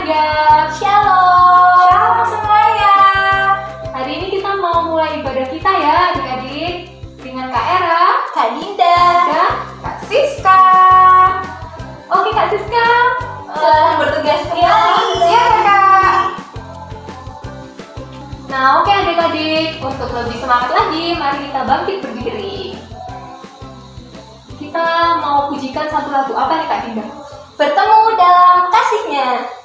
Dinda. Shalom. Shalom semuanya. Hari ini kita mau mulai ibadah kita ya adik-adik, dengan Kak Era, Kak Dinda, dan Kak Siska. Oke Kak Siska, selamat bertugas kembali. Ya Kak. Nah oke adik-adik, untuk lebih semangat lagi, mari kita bangkit berdiri. Kita mau pujikan satu lagu apa nih Kak Dinda? Bertemu dalam kasihnya.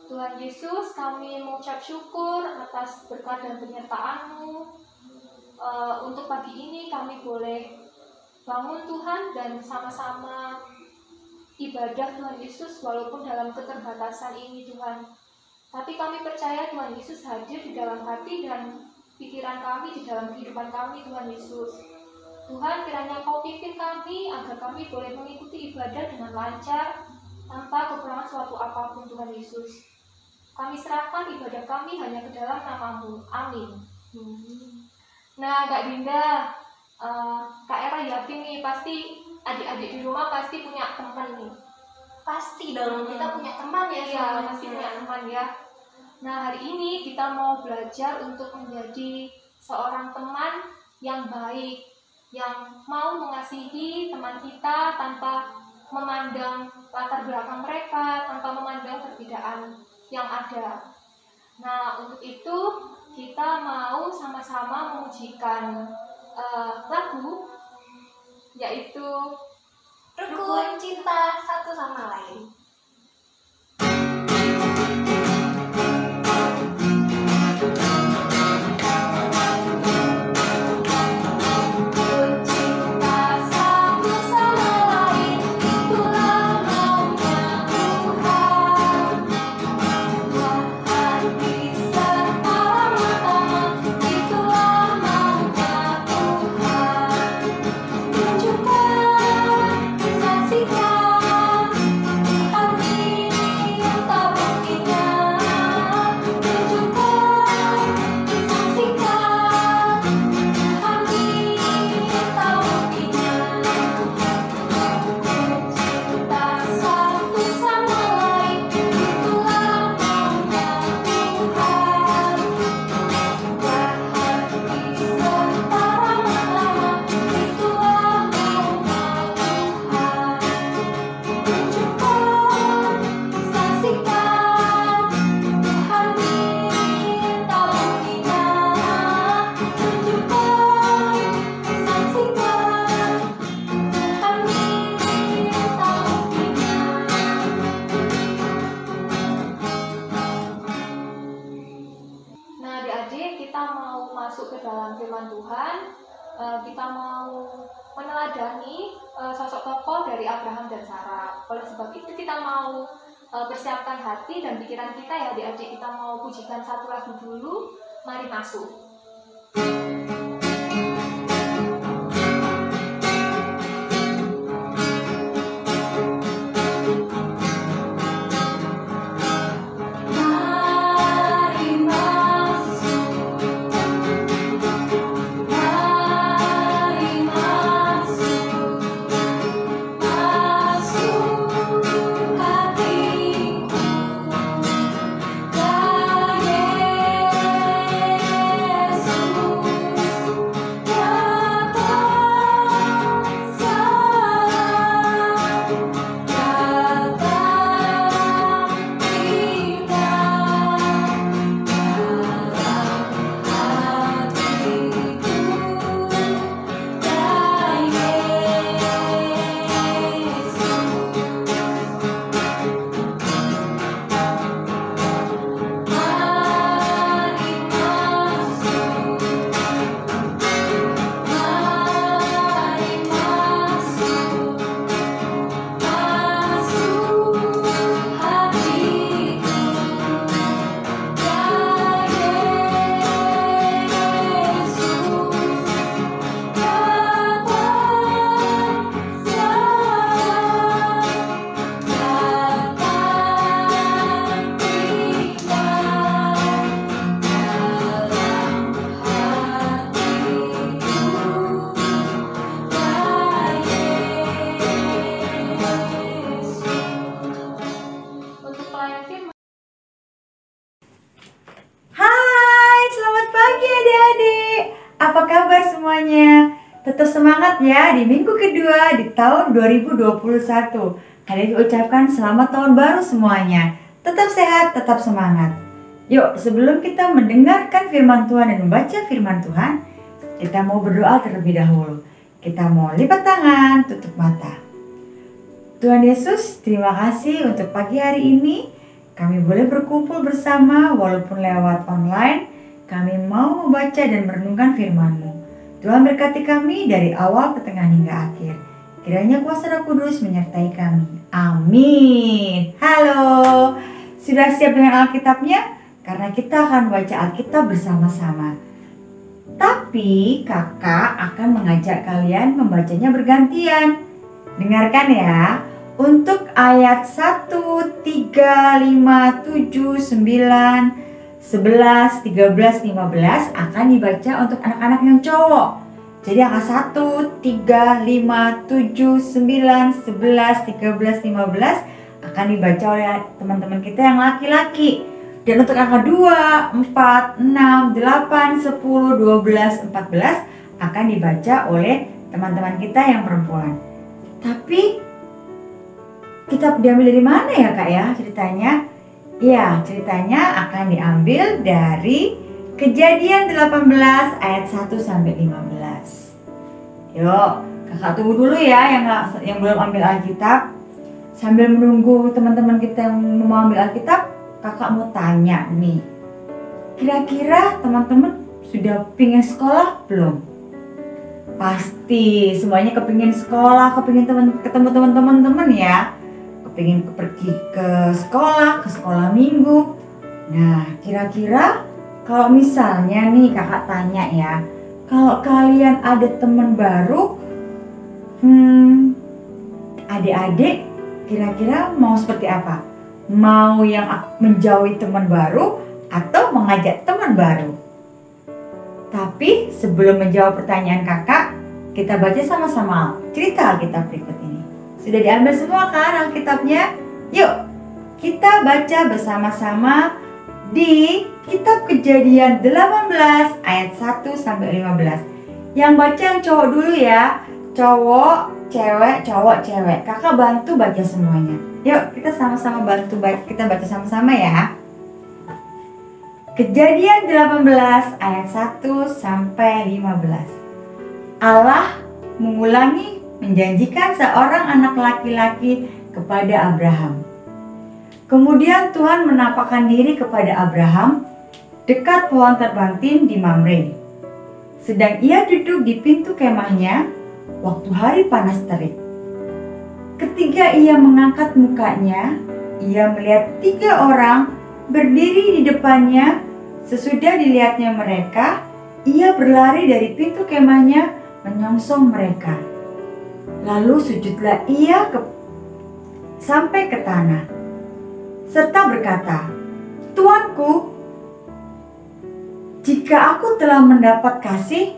Tuhan Yesus, kami mengucap syukur atas berkat dan penyertaan-Mu. Untuk pagi ini kami boleh bangun Tuhan dan sama-sama ibadah Tuhan Yesus walaupun dalam keterbatasan ini Tuhan. Tapi kami percaya Tuhan Yesus hadir di dalam hati dan pikiran kami, di dalam kehidupan kami Tuhan Yesus. Tuhan kiranya Kau pimpin kami agar kami boleh mengikuti ibadah dengan lancar tanpa kekurangan suatu apapun Tuhan Yesus. Kami serahkan ibadah kami hanya ke dalam nama-Mu. Amin. Nah, Kak Dinda, Kak Era yakin nih, pasti adik-adik di rumah pasti punya teman nih. Pasti dong, kita punya teman ya. Iya, pasti punya teman ya. Nah, hari ini kita mau belajar untuk menjadi seorang teman yang baik, yang mau mengasihi teman kita tanpa memandang latar belakang mereka, tanpa memandang perbedaan yang ada. Nah, untuk itu kita mau sama-sama memujikan lagu, yaitu Rukun cinta satu sama lain. kita mau meneladani sosok tokoh dari Abraham dan Sarah. Oleh sebab itu kita mau persiapkan hati dan pikiran kita ya adik-adik. Kita mau pujikan satu lagu dulu. Mari masuk. Mari masuk Apa kabar semuanya? Tetap semangat ya di minggu kedua di tahun 2021. Kali ini ucapkan selamat tahun baru semuanya. Tetap sehat, tetap semangat. Yuk, sebelum kita mendengarkan firman Tuhan dan membaca firman Tuhan, kita mau berdoa terlebih dahulu. Kita mau lipat tangan, tutup mata. Tuhan Yesus, terima kasih untuk pagi hari ini. Kami boleh berkumpul bersama walaupun lewat online. Kami mau membaca dan merenungkan firman-Mu. Tuhan berkati kami dari awal, pertengahan hingga akhir. Kiranya kuasa Roh Kudus menyertai kami. Amin. Halo, sudah siap dengan Alkitabnya? Karena kita akan baca Alkitab bersama-sama. Tapi kakak akan mengajak kalian membacanya bergantian. Dengarkan ya. Untuk ayat 1, 3, 5, 7, 9, 11, 13, 15 akan dibaca untuk anak-anak yang cowok. Jadi angka 1, 3, 5, 7, 9, 11, 13, 15 akan dibaca oleh teman-teman kita yang laki-laki. Dan untuk angka 2, 4, 6, 8, 10, 12, 14 akan dibaca oleh teman-teman kita yang perempuan. Tapi kitab diambil dari mana ya kak ya ceritanya? Ya, ceritanya akan diambil dari Kejadian 18 ayat 1 sampai 15. Yuk, kakak tunggu dulu ya yang belum ambil Alkitab. Sambil menunggu teman-teman kita yang mau ambil Alkitab, kakak mau tanya nih. Kira-kira teman-teman sudah pingin sekolah belum? Pasti semuanya kepingin sekolah, kepingin ketemu teman-teman ya. Pengen pergi ke sekolah minggu. Nah, kira-kira kalau misalnya nih kakak tanya ya, kalau kalian ada teman baru, adik-adik kira-kira mau seperti apa? Mau yang menjauhi teman baru atau mengajak teman baru? Tapi sebelum menjawab pertanyaan kakak, kita baca sama-sama cerita Alkitab berikut ini. Sudah diambil semua kan Alkitabnya? Yuk, kita baca bersama-sama di Kitab Kejadian 18 ayat 1 sampai 15. Yang baca yang cowok dulu ya. Cowok, cewek. Kakak bantu baca semuanya. Yuk, kita sama-sama bantu kita baca sama-sama ya. Kejadian 18 ayat 1 sampai 15. Allah mengulangi menjanjikan seorang anak laki-laki kepada Abraham. Kemudian Tuhan menampakkan diri kepada Abraham dekat pohon terbantin di Mamre. Sedang ia duduk di pintu kemahnya waktu hari panas terik. Ketika ia mengangkat mukanya, ia melihat 3 orang berdiri di depannya. Sesudah dilihatnya mereka, ia berlari dari pintu kemahnya menyongsong mereka. Lalu sujudlah ia sampai ke tanah, serta berkata, "Tuanku, jika aku telah mendapat kasih,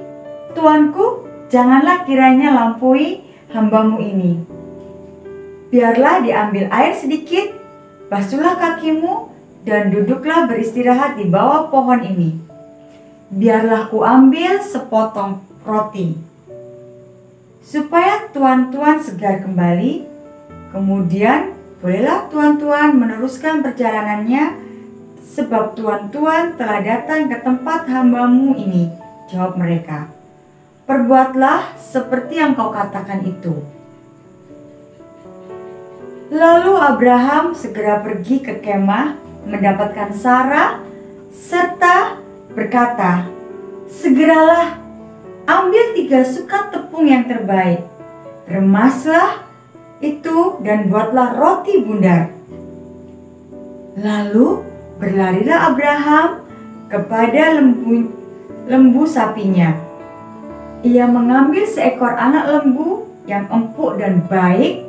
Tuanku, janganlah kiranya lampaui hambamu ini. Biarlah diambil air sedikit, basuhlah kakimu, dan duduklah beristirahat di bawah pohon ini. Biarlah kuambil sepotong roti, supaya tuan-tuan segar kembali. Kemudian bolehlah tuan-tuan meneruskan perjalanannya, sebab tuan-tuan telah datang ke tempat hambamu ini." Jawab mereka, "Perbuatlah seperti yang kau katakan itu." Lalu Abraham segera pergi ke kemah mendapatkan Sarah, serta berkata, "Segeralah ambil 3 sukat tepung yang terbaik, remaslah itu dan buatlah roti bundar." Lalu berlarilah Abraham kepada lembu sapinya. Ia mengambil seekor anak lembu yang empuk dan baik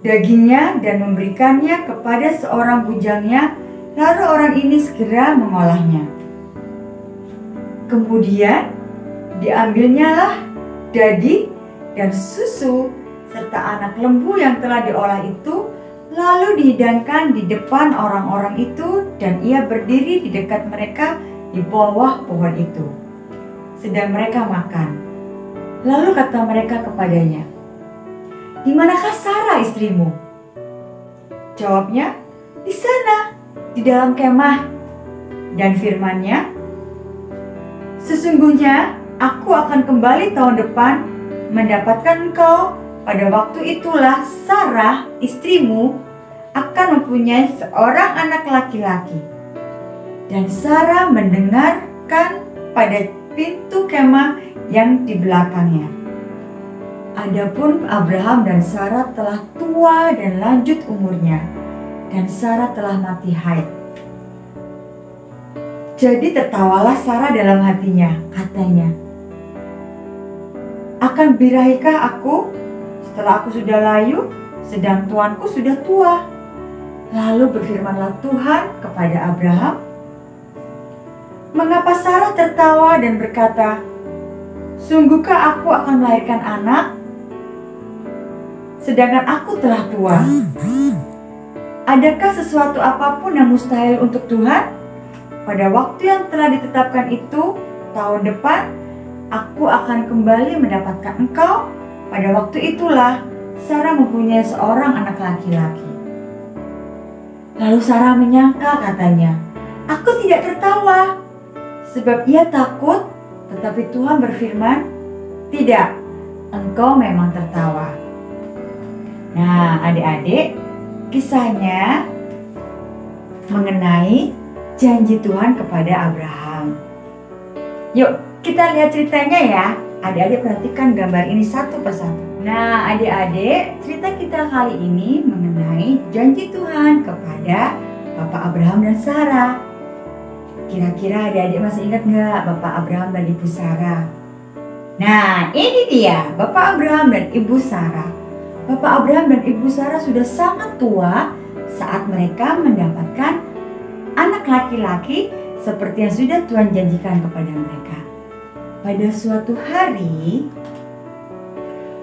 dagingnya dan memberikannya kepada seorang bujangnya, lalu orang ini segera mengolahnya. Kemudian diambilnyalah dadi dan susu serta anak lembu yang telah diolah itu, lalu dihidangkan di depan orang-orang itu, dan ia berdiri di dekat mereka di bawah pohon itu. sedang mereka makan. Lalu kata mereka kepadanya, "Di manakah Sarah istrimu?" Jawabnya, "Di sana, di dalam kemah." Dan firman-Nya, "Sesungguhnya aku akan kembali tahun depan mendapatkan engkau. Pada waktu itulah Sarah istrimu akan mempunyai seorang anak laki-laki." Dan Sarah mendengarkan pada pintu kemah yang di belakangnya. Adapun Abraham dan Sarah telah tua dan lanjut umurnya, dan Sarah telah mati haid. Jadi tertawalah Sarah dalam hatinya, katanya, "Akan birahikah aku setelah aku sudah layu, sedang tuanku sudah tua?" Lalu berfirmanlah Tuhan kepada Abraham, "Mengapa Sarah tertawa dan berkata, 'Sungguhkah aku akan melahirkan anak, sedangkan aku telah tua?' Adakah sesuatu apapun yang mustahil untuk Tuhan? Pada waktu yang telah ditetapkan itu, tahun depan, aku akan kembali mendapatkan engkau. Pada waktu itulah Sarah mempunyai seorang anak laki-laki." Lalu Sarah menyangkal, katanya, "Aku tidak tertawa, sebab ia takut." Tetapi Tuhan berfirman, "Tidak, engkau memang tertawa." Nah, adik-adik, kisahnya mengenai janji Tuhan kepada Abraham. Yuk, kita lihat ceritanya ya. Adik-adik perhatikan gambar ini satu persatu. Nah, adik-adik, cerita kita kali ini mengenai janji Tuhan kepada Bapak Abraham dan Sarah. Kira-kira adik-adik masih ingat nggak Bapak Abraham dan Ibu Sarah? Nah, ini dia Bapak Abraham dan Ibu Sarah. Bapak Abraham dan Ibu Sarah sudah sangat tua saat mereka mendapatkan anak laki-laki seperti yang sudah Tuhan janjikan kepada mereka. Pada suatu hari,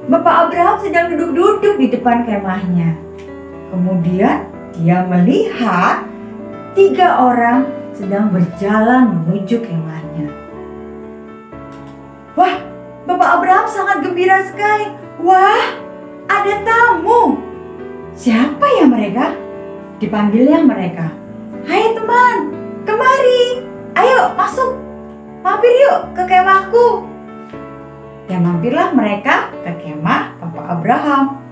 Bapak Abraham sedang duduk-duduk di depan kemahnya. Kemudian dia melihat 3 orang sedang berjalan menuju kemahnya. Wah, Bapak Abraham sangat gembira sekali. Wah, ada tamu. Siapa ya mereka? Dipanggilnya mereka. "Hai teman, kemari. Ayo masuk. Mampir yuk ke kemahku." Dan mampirlah mereka ke kemah Bapak Abraham.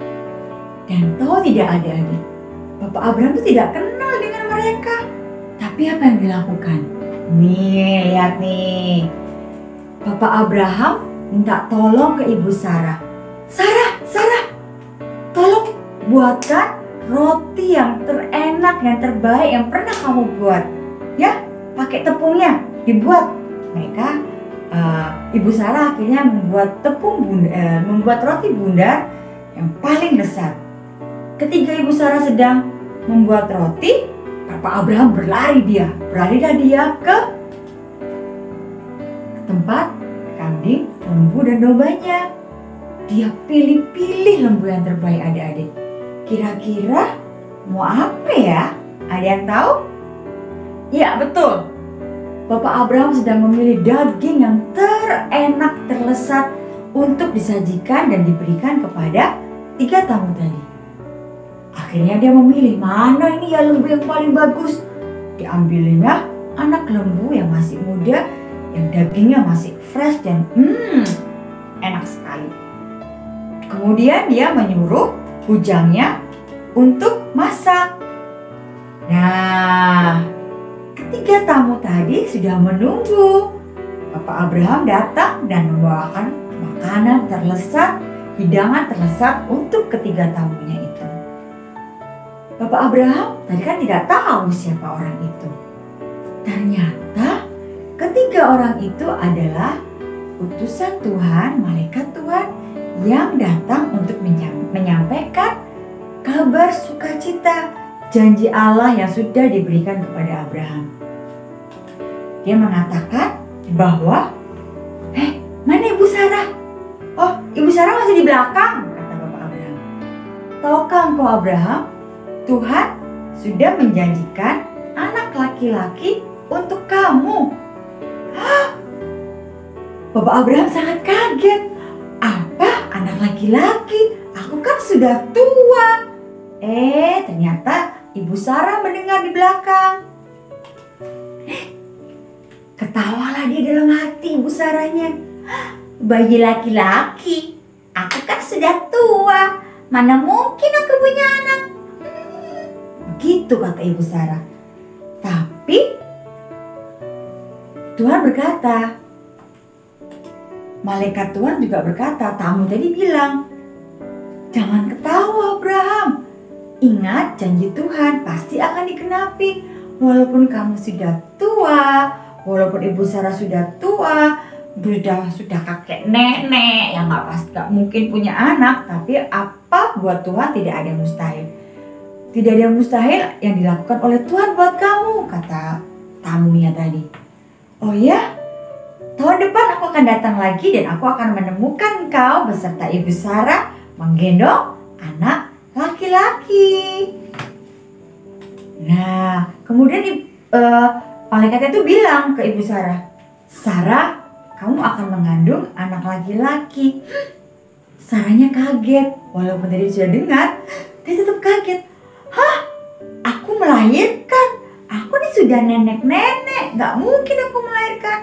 Dan tahu tidak adik-adik, Bapak Abraham itu tidak kenal dengan mereka. Tapi apa yang dilakukan? Nih, lihat nih. Bapak Abraham minta tolong ke Ibu Sarah. Sarah, tolong buatkan roti yang terenak, yang terbaik yang pernah kamu buat. Ya, pakai tepungnya, dibuat. Mereka, Ibu Sarah akhirnya membuat roti bundar yang paling lezat. Ketika Ibu Sarah sedang membuat roti, Bapak Abraham berlarilah dia ke tempat kambing, lembu dan dombanya. Dia pilih-pilih lembu yang terbaik adik-adik. Kira-kira mau apa ya? Ada yang tahu? Ya, betul. Bapak Abraham sedang memilih daging yang terenak, terlezat untuk disajikan dan diberikan kepada 3 tamu tadi. Akhirnya dia memilih, mana ini ya lembu yang paling bagus. Diambilnya anak lembu yang masih muda, yang dagingnya masih fresh dan enak sekali. Kemudian dia menyuruh bujangnya untuk masak. Nah, ketiga tamu tadi sudah menunggu. Bapak Abraham datang dan membawakan makanan terlezat, hidangan terlezat untuk ketiga tamunya itu. Bapak Abraham tadi kan tidak tahu siapa orang itu. Ternyata ketiga orang itu adalah utusan Tuhan, malaikat Tuhan yang datang untuk menyampaikan kabar sukacita, janji Allah yang sudah diberikan kepada Abraham. Dia mengatakan bahwa, mana Ibu Sarah? Oh, Ibu Sarah masih di belakang, kata Bapak Abraham. Tahukah engkau Abraham, Tuhan sudah menjanjikan anak laki-laki untuk kamu. Hah? Bapak Abraham sangat kaget. Apa? Anak laki-laki? Aku kan sudah tua. Ternyata Ibu Sarah mendengar di belakang. Ketawalah dia dalam hati Ibu Sarahnya. Bayi laki-laki? Aku kan sudah tua. Mana mungkin aku punya anak? Begitu kata Ibu Sarah. Tapi Tuhan berkata, malaikat Tuhan juga berkata, tamu tadi bilang, jangan ketawa Abraham. Ingat janji Tuhan pasti akan dikenapi. Walaupun kamu sudah tua, walaupun Ibu Sarah sudah tua, sudah kakek nenek yang nggak mungkin punya anak, tapi apa buat Tuhan tidak ada yang mustahil. Tidak ada yang mustahil yang dilakukan oleh Tuhan buat kamu, kata tamunya tadi. Oh ya, tahun depan aku akan datang lagi dan aku akan menemukan engkau beserta Ibu Sarah menggendong anak laki-laki. Nah, kemudian malaikatnya itu bilang ke Ibu Sarah, Sarah, kamu akan mengandung anak laki-laki. Sarahnya kaget, walaupun tadi sudah dengar, dia tetap kaget. Hah? Aku melahirkan? Aku ini sudah nenek-nenek, gak mungkin aku melahirkan.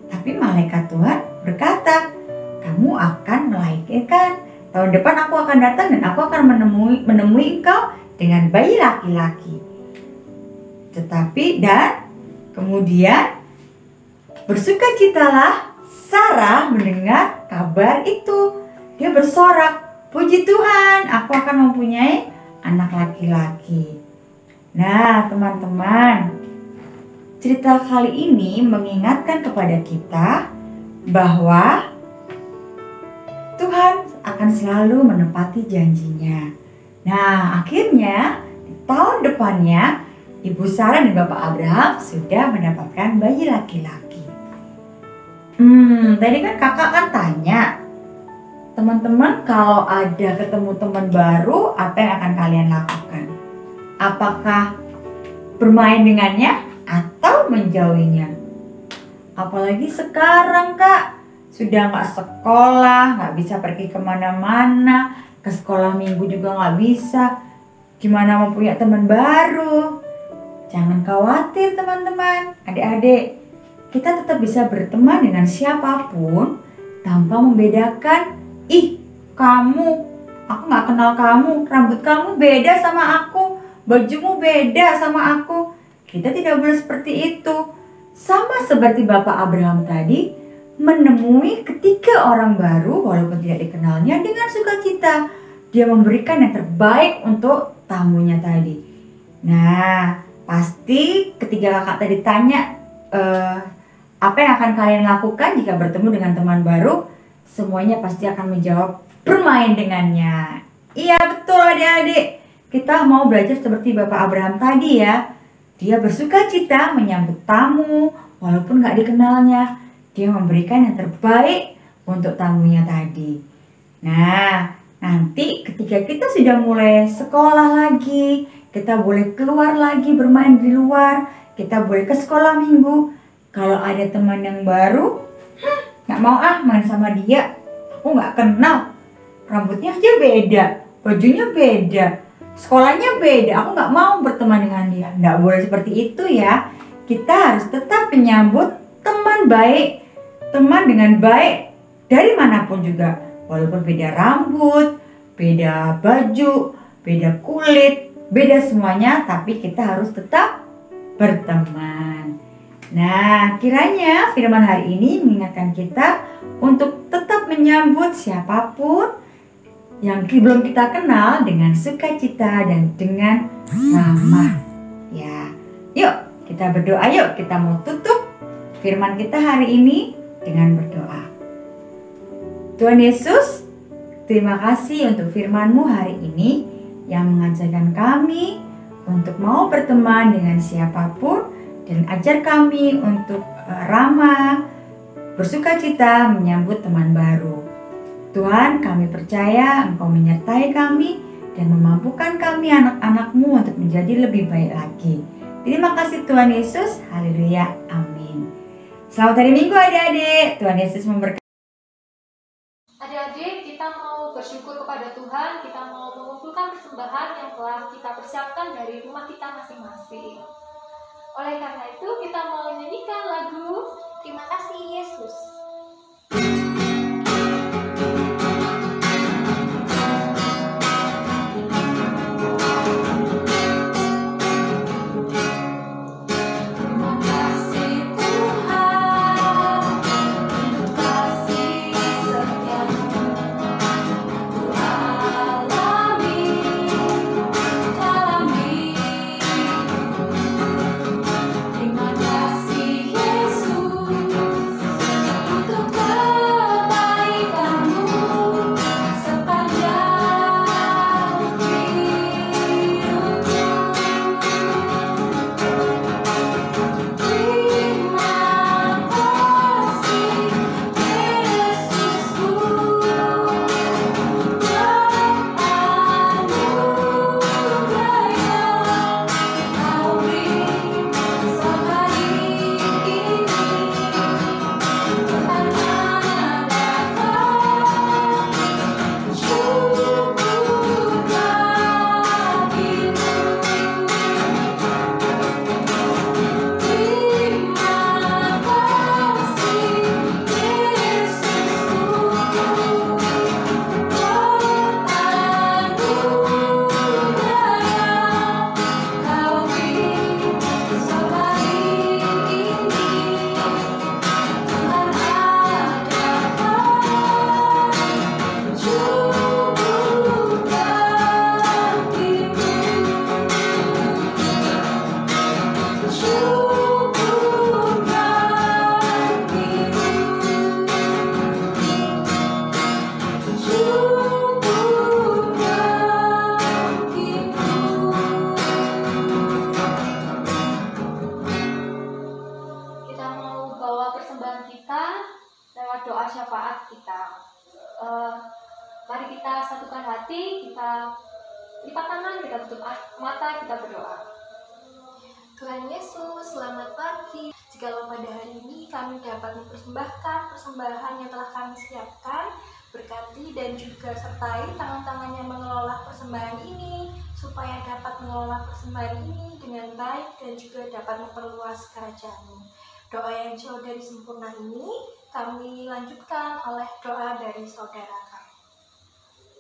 Tapi malaikat Tuhan berkata, kamu akan melahirkan. Tahun depan aku akan datang dan aku akan menemui engkau dengan bayi laki-laki. Tetapi dan kemudian bersukacitalah Sarah mendengar kabar itu. Dia bersorak, puji Tuhan, aku akan mempunyai anak laki-laki. Nah, teman-teman, cerita kali ini mengingatkan kepada kita bahwa Tuhan akan selalu menepati janjinya. Nah, akhirnya di tahun depannya Ibu Sarah dan Bapak Abraham sudah mendapatkan bayi laki-laki. Tadi kan kakak kan tanya, teman-teman kalau ada ketemu teman baru, apa yang akan kalian lakukan? Apakah bermain dengannya atau menjauhinya? Apalagi sekarang kak, sudah nggak sekolah, nggak bisa pergi kemana-mana, ke sekolah minggu juga nggak bisa. Gimana mau punya teman baru? Jangan khawatir teman-teman, adik-adik. Kita tetap bisa berteman dengan siapapun tanpa membedakan, ih kamu, aku nggak kenal kamu, rambut kamu beda sama aku, bajumu beda sama aku. Kita tidak boleh seperti itu. Sama seperti Bapak Abraham tadi, menemui ketiga orang baru walaupun tidak dikenalnya dengan sukacita. Dia memberikan yang terbaik untuk tamunya tadi. Nah, pasti ketiga kakak tadi tanya, apa yang akan kalian lakukan jika bertemu dengan teman baru? Semuanya pasti akan menjawab, bermain dengannya. Iya betul adik-adik. Kita mau belajar seperti Bapak Abraham tadi ya. Dia bersukacita menyambut tamu walaupun gak dikenalnya. Dia memberikan yang terbaik untuk tamunya tadi. Nah, nanti ketika kita sudah mulai sekolah lagi, kita boleh keluar lagi bermain di luar, kita boleh ke sekolah minggu. Kalau ada teman yang baru, gak mau main sama dia, aku gak kenal. Rambutnya aja beda, bajunya beda, sekolahnya beda, aku gak mau berteman dengan dia. Gak boleh seperti itu ya. Kita harus tetap menyambut teman baik, teman dengan baik dari manapun juga. Walaupun beda rambut, beda baju, beda kulit, beda semuanya, tapi kita harus tetap berteman. Nah, kiranya firman hari ini mengingatkan kita untuk tetap menyambut siapapun yang belum kita kenal dengan sukacita dan dengan ramah. Ya, yuk kita berdoa, yuk kita mau tutup firman kita hari ini dengan berdoa. Tuhan Yesus, terima kasih untuk firman-Mu hari ini yang mengajarkan kami untuk mau berteman dengan siapapun dan ajar kami untuk ramah, bersukacita menyambut teman baru. Tuhan, kami percaya Engkau menyertai kami dan memampukan kami anak-anak-Mu untuk menjadi lebih baik lagi. Terima kasih Tuhan Yesus, haleluya, amin. Selamat hari Minggu adik-adik. Tuhan Yesus memberkati. Adik-adik, kita mau bersyukur kepada Tuhan, kita mau mengumpulkan persembahan yang telah kita persiapkan dari rumah kita masing-masing. Oleh karena itu, kita mau nyanyikan lagu Terima kasih Yesus. syafaat kita. Mari kita satukan hati, kita lipat tangan, kita tutup mata, kita berdoa. Tuhan Yesus, selamat pagi. Jikalau pada hari ini kami dapat mempersembahkan persembahan yang telah kami siapkan, berkati dan juga sertai tangan-tangan yang mengelola persembahan ini, supaya dapat mengelola persembahan ini dengan baik dan juga dapat memperluas kerajaan-Mu. Doa yang jauh dari sempurna ini kami lanjutkan oleh doa dari saudara kami.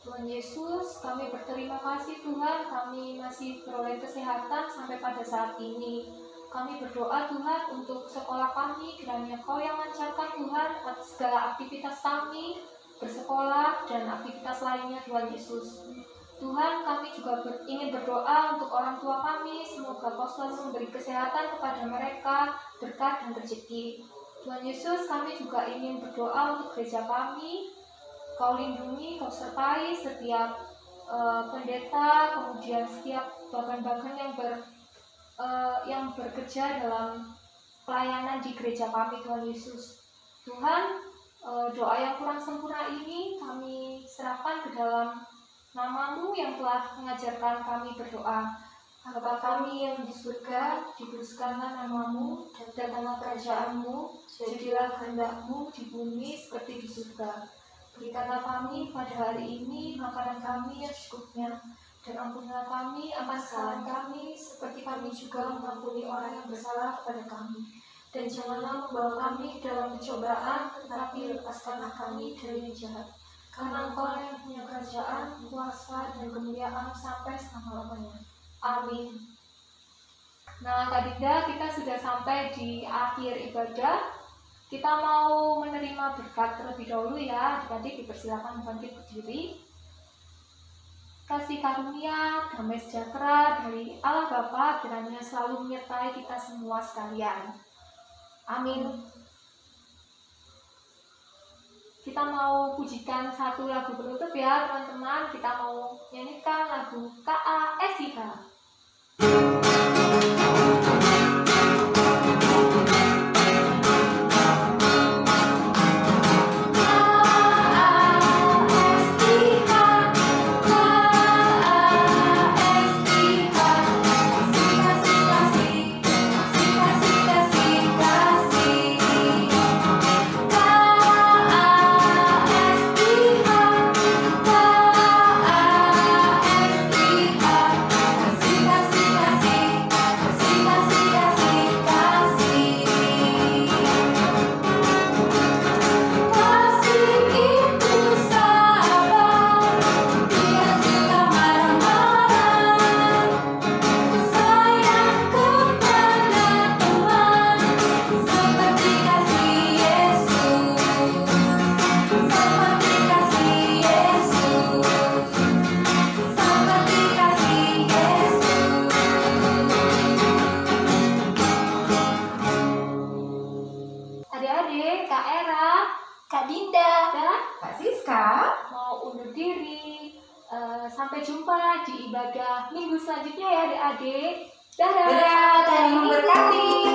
Tuhan Yesus, kami berterima kasih Tuhan, kami masih beroleh kesehatan sampai pada saat ini. Kami berdoa Tuhan untuk sekolah kami, kiranya Kau yang lancarkan Tuhan atas segala aktivitas kami, bersekolah dan aktivitas lainnya Tuhan Yesus. Tuhan, kami juga ingin berdoa untuk orang tua kami, semoga Kau selalu memberi kesehatan kepada mereka, berkat dan rezeki. Tuhan Yesus, kami juga ingin berdoa untuk gereja kami. Kau lindungi, Kau sertai setiap pendeta, kemudian setiap bagian-bagian yang bekerja dalam pelayanan di gereja kami, Tuhan Yesus. Tuhan, doa yang kurang sempurna ini kami serahkan ke dalam nama-Mu yang telah mengajarkan kami berdoa. Bapa kami yang di surga, dikuduskanlah nama-Mu, datanglah kerajaan-Mu, jadilah kehendak-Mu di bumi seperti di surga. Berikanlah kami pada hari ini makanan kami yang secukupnya, dan ampunilah kami akan kesalahan kami, seperti kami juga mengampuni orang yang bersalah kepada kami. Dan janganlah membawa kami dalam pencobaan, tetapi lepaskanlah kami dari yang jahat. Karena Engkau yang punya kerajaan, kuasa, dan kemuliaan sampai selama-lamanya. Amin. Nah, Kak Dinda, kita sudah sampai di akhir ibadah. Kita mau menerima berkat terlebih dahulu ya. Adik-adik dipersilakan bangkit berdiri. Kasih karunia, damai sejahtera dari Allah Bapa kiranya selalu menyertai kita semua sekalian. Amin. Kita mau pujikan satu lagu penutup ya teman-teman. Kita mau nyanyikan lagu KASIH. Kasih, kasih, kasih, kasih, kasih. Kak Era, Kak Dinda, dan Kak Siska. mau undur diri. Sampai jumpa di ibadah minggu selanjutnya ya adik-adik. Dadah. Dadah, Tuhan memberkati.